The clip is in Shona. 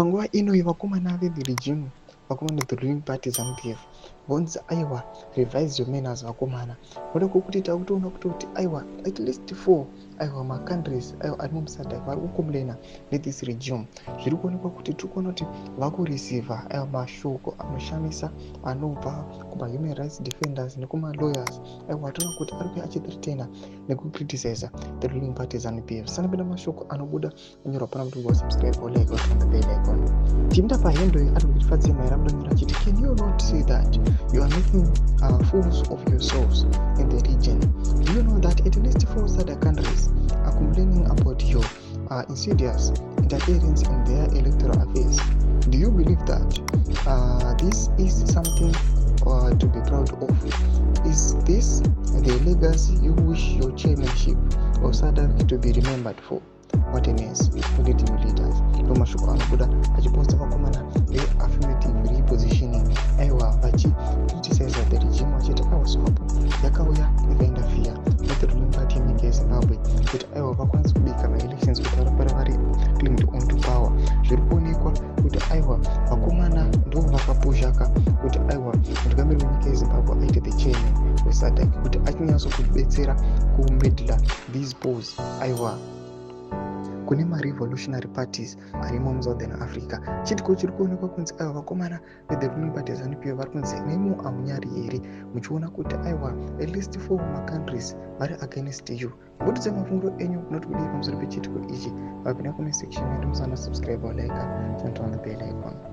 panguva ino vakomana veThe Regime, vakomana the ruling party ZANU-PF vonzi aiwa revise your manners vakomana. Voda kuti takutoona kuti aiwa at least 4 aiwa macountries aiwa ari musadc vari kukomplaina neThis regime. Zviri kuonekwa kuti tiri kuona kuti vakureceiva aiwa mashoko anoshamisa anobva kumahuman rights defenders nekumalawyers aiwa atoona kuti ari kuuya achithreatena nekukriticize the ruling party ZANU-PF. Sanapinda mashoko anobuda kunyorwa pana kuti wasubscribe or like or turn the bell icon. Tienda pahendo ari kutifadzima Mahere akudanyora achiti, can you not see that you are making fools of yourselves in the region? Do you know that at least 4 other countries are complaining about your insidious interference in their electoral affairs? Do you believe that this is something to be proud of? Is this the legacy you wish your chairmanship of SADC to be remembered for? What a mess. Forget you leaders. No mashoko anobuda achiposta vakomana ve-affirmative repositioning aiwa vachicriticize the regime vachiti aiwa swapo yakauya ikainterfere with the ruling party yenyika yeZimbabwe kuti aiwa vakwanise kubika ma-elections kuti varambara vari clinged on to power. Zviri kuonekwa kuti aiwa vakomana ndo vakapushaka kuti aiwa mutungamiri wenyika yeZimbabwe aite the chairman weSADC kuti achinyatso kudetsera kumedla these polls aiwa kune ma-revolutionary parties arimo muSouthern Africa. Chitiko chiri kuonekwa kunzi aiwa vakomana veThe ruling party ZANU-PF vari kunzi nemo hamunyari here muchiona kuti aiwa at least 4 macountries vari against you. Mbuditse mafunguro enyu kunoti kudii pamusoro pechitiko ichi. Vapinda comment section yedu musana subscribe or like and turn on the bell icon.